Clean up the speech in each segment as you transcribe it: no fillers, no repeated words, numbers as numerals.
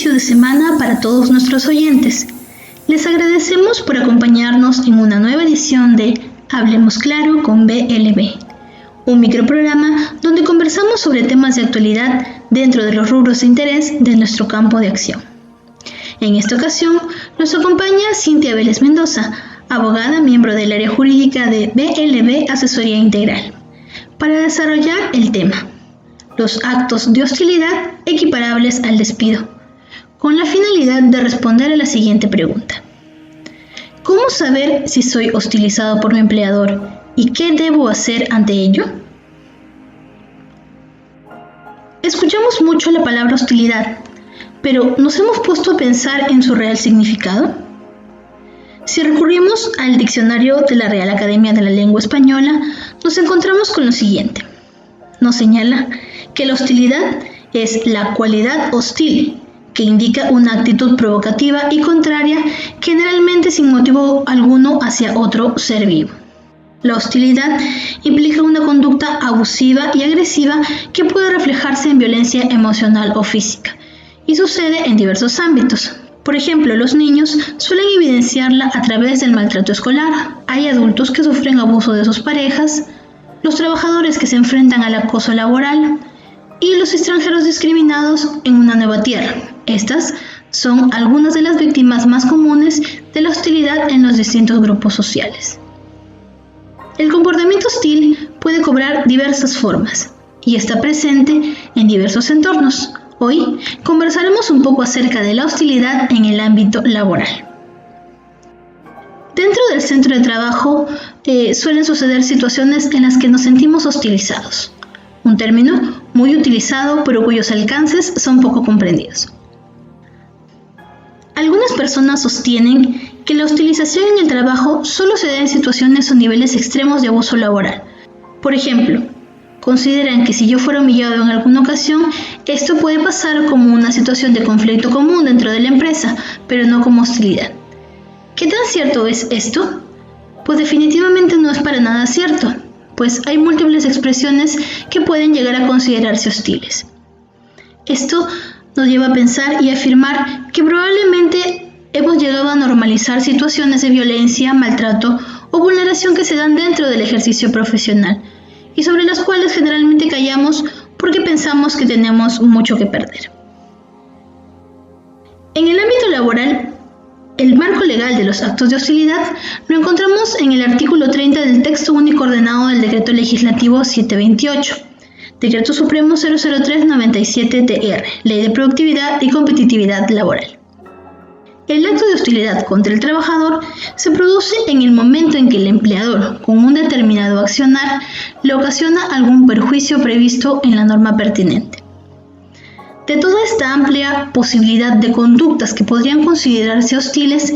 inicio de semana para todos nuestros oyentes. Les agradecemos por acompañarnos en una nueva edición de Hablemos Claro con BLB, un microprograma donde conversamos sobre temas de actualidad dentro de los rubros de interés de nuestro campo de acción. En esta ocasión nos acompaña Cintia Vélez Mendoza, abogada miembro del área jurídica de BLB Asesoría Integral, para desarrollar el tema: los actos de hostilidad equiparables al despido, con la finalidad de responder a la siguiente pregunta: ¿cómo saber si soy hostilizado por mi empleador y qué debo hacer ante ello? Escuchamos mucho la palabra hostilidad, pero ¿nos hemos puesto a pensar en su real significado? Si recurrimos al diccionario de la Real Academia de la Lengua Española, nos encontramos con lo siguiente. Nos señala que la hostilidad es la cualidad hostil, que indica una actitud provocativa y contraria, generalmente sin motivo alguno hacia otro ser vivo. La hostilidad implica una conducta abusiva y agresiva que puede reflejarse en violencia emocional o física, y sucede en diversos ámbitos. Por ejemplo, los niños suelen evidenciarla a través del maltrato escolar. Hay adultos que sufren abuso de sus parejas, los trabajadores que se enfrentan al acoso laboral y los extranjeros discriminados en una nueva tierra. Estas son algunas de las víctimas más comunes de la hostilidad en los distintos grupos sociales. El comportamiento hostil puede cobrar diversas formas y está presente en diversos entornos. Hoy conversaremos un poco acerca de la hostilidad en el ámbito laboral. Dentro del centro de trabajo suelen suceder situaciones en las que nos sentimos hostilizados, un término muy utilizado pero cuyos alcances son poco comprendidos. Algunas personas sostienen que la hostilización en el trabajo solo se da en situaciones o niveles extremos de abuso laboral. Por ejemplo, consideran que si yo fuera humillado en alguna ocasión, esto puede pasar como una situación de conflicto común dentro de la empresa, pero no como hostilidad. ¿Qué tan cierto es esto? Pues definitivamente no es para nada cierto, pues hay múltiples expresiones que pueden llegar a considerarse hostiles. Esto nos lleva a pensar y afirmar que probablemente hemos llegado a normalizar situaciones de violencia, maltrato o vulneración que se dan dentro del ejercicio profesional y sobre las cuales generalmente callamos porque pensamos que tenemos mucho que perder. En el ámbito laboral, el marco legal de los actos de hostilidad lo encontramos en el artículo 30 del texto único ordenado del Decreto Legislativo 728, Decreto Supremo 003/97-TR, Ley de Productividad y Competitividad Laboral. El acto de hostilidad contra el trabajador se produce en el momento en que el empleador, con un determinado accionar, le ocasiona algún perjuicio previsto en la norma pertinente. De toda esta amplia posibilidad de conductas que podrían considerarse hostiles,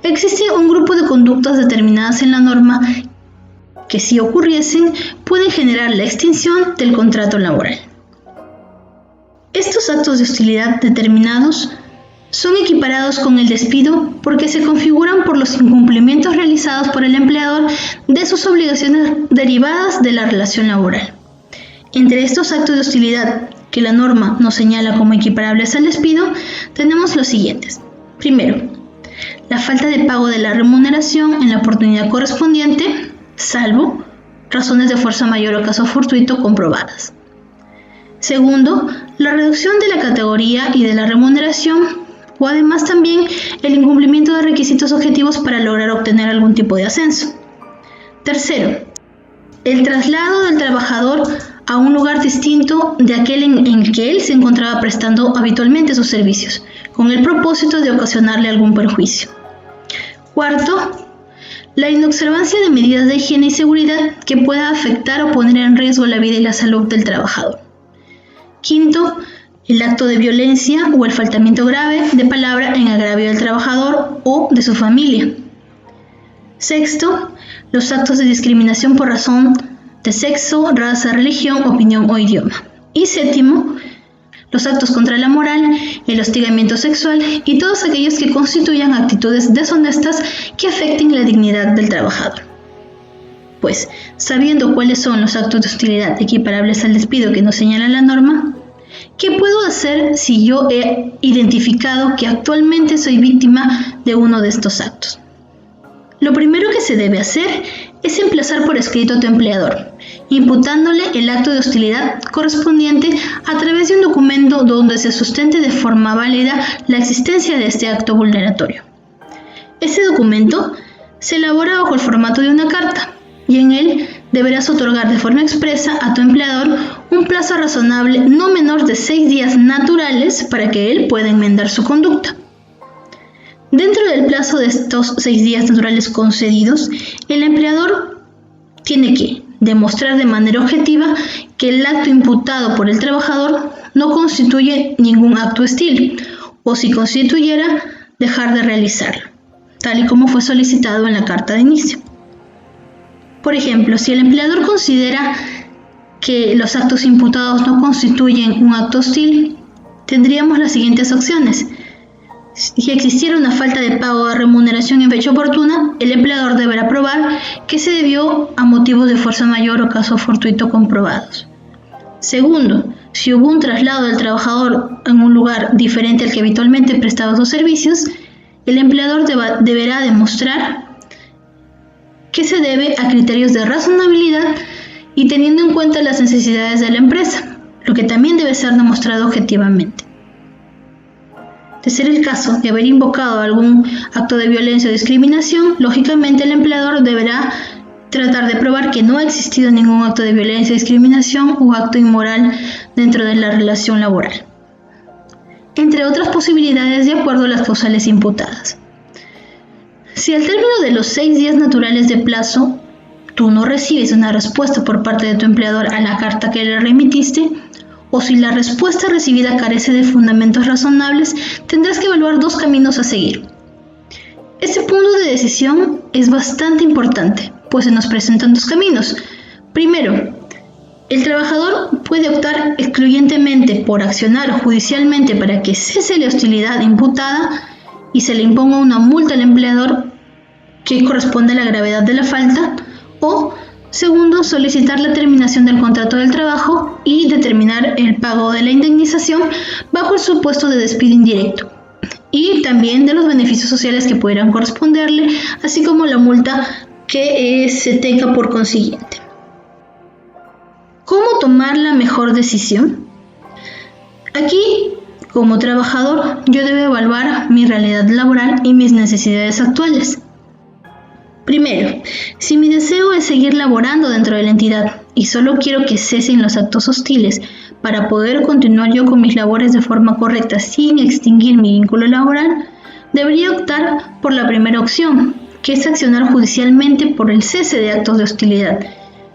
existe un grupo de conductas determinadas en la norma que, si ocurriesen, pueden generar la extinción del contrato laboral. Estos actos de hostilidad determinados son equiparados con el despido porque se configuran por los incumplimientos realizados por el empleador de sus obligaciones derivadas de la relación laboral. Entre estos actos de hostilidad que la norma nos señala como equiparables al despido, tenemos los siguientes. Primero, la falta de pago de la remuneración en la oportunidad correspondiente, salvo razones de fuerza mayor o caso fortuito comprobadas. Segundo, la reducción de la categoría y de la remuneración, o además también el incumplimiento de requisitos objetivos para lograr obtener algún tipo de ascenso. Tercero, el traslado del trabajador a un lugar distinto de aquel en el que él se encontraba prestando habitualmente sus servicios, con el propósito de ocasionarle algún perjuicio. Cuarto, la inobservancia de medidas de higiene y seguridad que pueda afectar o poner en riesgo la vida y la salud del trabajador. Quinto, el acto de violencia o el faltamiento grave de palabra en agravio del trabajador o de su familia. Sexto, los actos de discriminación por razón de sexo, raza, religión, opinión o idioma. Y séptimo, los actos contra la moral, el hostigamiento sexual y todos aquellos que constituyan actitudes deshonestas que afecten la dignidad del trabajador. Pues, sabiendo cuáles son los actos de hostilidad equiparables al despido que nos señala la norma, ¿Qué puedo hacer si yo he identificado que actualmente soy víctima de uno de estos actos? Lo primero que se debe hacer es emplazar por escrito a tu empleador, imputándole el acto de hostilidad correspondiente a través de un documento donde se sustente de forma válida la existencia de este acto vulneratorio. Este documento se elabora bajo el formato de una carta y en él deberás otorgar de forma expresa a tu empleador un plazo razonable no menor de 6 días naturales para que él pueda enmendar su conducta. Dentro del plazo de estos 6 días naturales concedidos, el empleador tiene que demostrar de manera objetiva que el acto imputado por el trabajador no constituye ningún acto hostil, o si constituyera, dejar de realizarlo, tal y como fue solicitado en la carta de inicio. Por ejemplo, si el empleador considera que los actos imputados no constituyen un acto hostil, tendríamos las siguientes opciones. Si existiera una falta de pago de remuneración en fecha oportuna, el empleador deberá probar que se debió a motivos de fuerza mayor o caso fortuito comprobados. Segundo, si hubo un traslado del trabajador en un lugar diferente al que habitualmente prestaba sus servicios, el empleador deberá demostrar que se debe a criterios de razonabilidad y teniendo en cuenta las necesidades de la empresa, lo que también debe ser demostrado objetivamente. De ser el caso de haber invocado algún acto de violencia o discriminación, lógicamente el empleador deberá tratar de probar que no ha existido ningún acto de violencia, discriminación o acto inmoral dentro de la relación laboral, entre otras posibilidades de acuerdo a las causales imputadas. Si al término de los 6 días naturales de plazo tú no recibes una respuesta por parte de tu empleador a la carta que le remitiste, o si la respuesta recibida carece de fundamentos razonables, tendrás que evaluar 2 caminos a seguir. Este punto de decisión es bastante importante, pues se nos presentan 2 caminos. Primero, el trabajador puede optar excluyentemente por accionar judicialmente para que cese la hostilidad imputada y se le imponga una multa al empleador que corresponde a la gravedad de la falta, o segundo, solicitar la terminación del contrato del trabajo y determinar el pago de la indemnización bajo el supuesto de despido indirecto y también de los beneficios sociales que pudieran corresponderle, así como la multa que se tenga por consiguiente. ¿Cómo tomar la mejor decisión? Aquí, como trabajador, yo debo evaluar mi realidad laboral y mis necesidades actuales. Primero, si mi deseo es seguir laborando dentro de la entidad y solo quiero que cesen los actos hostiles para poder continuar yo con mis labores de forma correcta sin extinguir mi vínculo laboral, debería optar por la primera opción, que es accionar judicialmente por el cese de actos de hostilidad,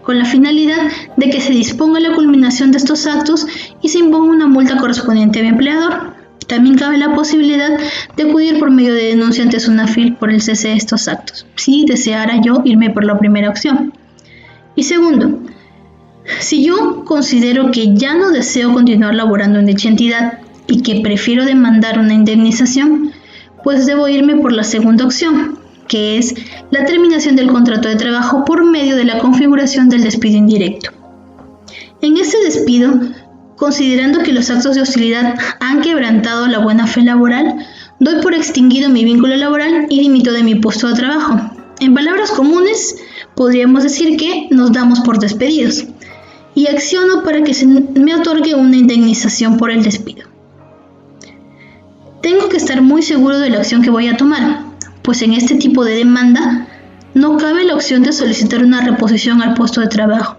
con la finalidad de que se disponga la culminación de estos actos y se imponga una multa correspondiente a mi empleador. También cabe la posibilidad de acudir por medio de denuncia ante SUNAFIL por el cese de estos actos, si deseara yo irme por la primera opción. Y segundo, si yo considero que ya no deseo continuar laborando en dicha entidad y que prefiero demandar una indemnización, pues debo irme por la segunda opción, que es la terminación del contrato de trabajo por medio de la configuración del despido indirecto. En este despido, considerando que los actos de hostilidad han quebrantado la buena fe laboral, doy por extinguido mi vínculo laboral y dimito de mi puesto de trabajo. En palabras comunes, podríamos decir que nos damos por despedidos y acciono para que se me otorgue una indemnización por el despido. Tengo que estar muy seguro de la acción que voy a tomar, pues en este tipo de demanda no cabe la opción de solicitar una reposición al puesto de trabajo,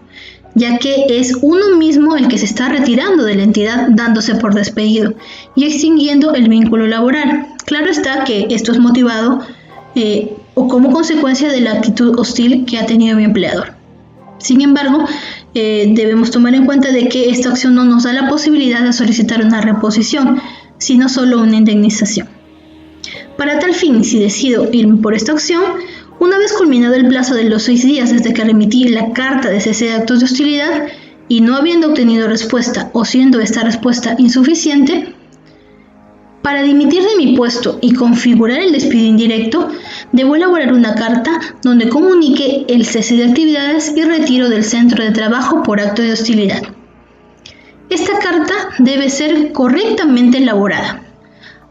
ya que es uno mismo el que se está retirando de la entidad dándose por despedido y extinguiendo el vínculo laboral. Claro está que esto es motivado o como consecuencia de la actitud hostil que ha tenido mi empleador. Sin embargo, debemos tomar en cuenta de que esta acción no nos da la posibilidad de solicitar una reposición, sino solo una indemnización. Para tal fin, si decido irme por esta opción, una vez culminado el plazo de los 6 días desde que remití la carta de cese de actos de hostilidad y no habiendo obtenido respuesta o siendo esta respuesta insuficiente, para dimitir de mi puesto y configurar el despido indirecto, debo elaborar una carta donde comunique el cese de actividades y retiro del centro de trabajo por acto de hostilidad. esta carta debe ser correctamente elaborada,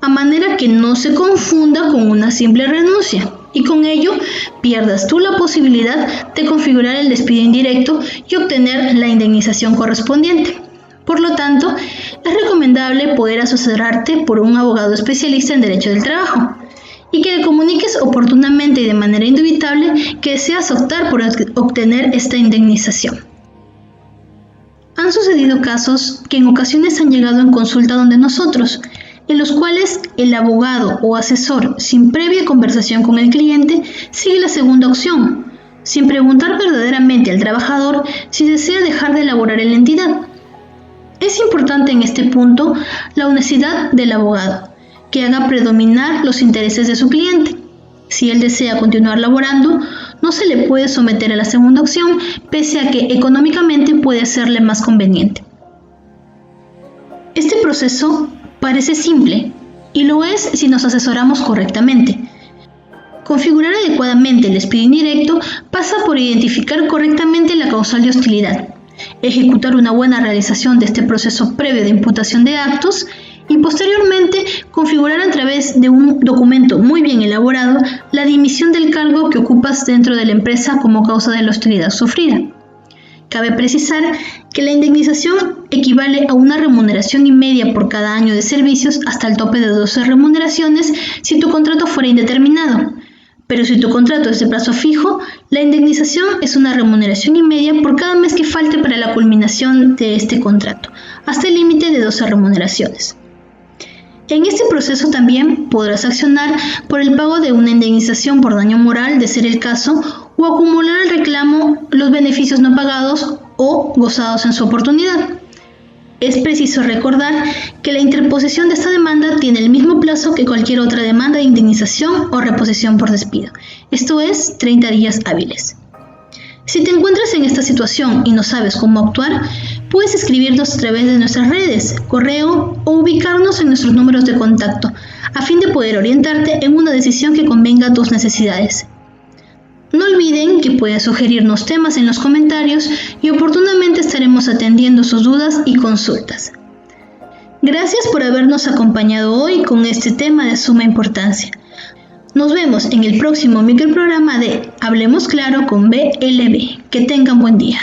a manera que no se confunda con una simple renuncia y con ello pierdas tú la posibilidad de configurar el despido indirecto y obtener la indemnización correspondiente. Por lo tanto, es recomendable poder asesorarte por un abogado especialista en derecho del trabajo y que le comuniques oportunamente y de manera indubitable que deseas optar por obtener esta indemnización. Han sucedido casos que en ocasiones han llegado en consulta donde nosotros, en los cuales el abogado o asesor, sin previa conversación con el cliente, sigue la segunda opción, sin preguntar verdaderamente al trabajador si desea dejar de laborar en la entidad. Es importante en este punto la honestidad del abogado, que haga predominar los intereses de su cliente. Si él desea continuar laborando, no se le puede someter a la segunda opción, pese a que económicamente puede serle más conveniente. Este proceso parece simple, y lo es si nos asesoramos correctamente. Configurar adecuadamente el despido indirecto pasa por identificar correctamente la causal de hostilidad, ejecutar una buena realización de este proceso previo de imputación de actos y posteriormente configurar a través de un documento muy bien elaborado la dimisión del cargo que ocupas dentro de la empresa como causa de la hostilidad sufrida. Cabe precisar que la indemnización equivale a una remuneración y media por cada año de servicios hasta el tope de 12 remuneraciones si tu contrato fuera indeterminado. Pero si tu contrato es de plazo fijo, la indemnización es una remuneración y media por cada mes que falte para la culminación de este contrato, hasta el límite de 12 remuneraciones. En este proceso también podrás accionar por el pago de una indemnización por daño moral, de ser el caso, o acumular al reclamo los beneficios no pagados o gozados en su oportunidad. Es preciso recordar que la interposición de esta demanda tiene el mismo plazo que cualquier otra demanda de indemnización o reposición por despido, esto es 30 días hábiles. Si te encuentras en esta situación y no sabes cómo actuar, puedes escribirnos a través de nuestras redes, correo o ubicarnos en nuestros números de contacto, a fin de poder orientarte en una decisión que convenga a tus necesidades. No olviden que pueden sugerirnos temas en los comentarios y oportunamente estaremos atendiendo sus dudas y consultas. Gracias por habernos acompañado hoy con este tema de suma importancia. Nos vemos en el próximo microprograma de Hablemos Claro con BLB. Que tengan buen día.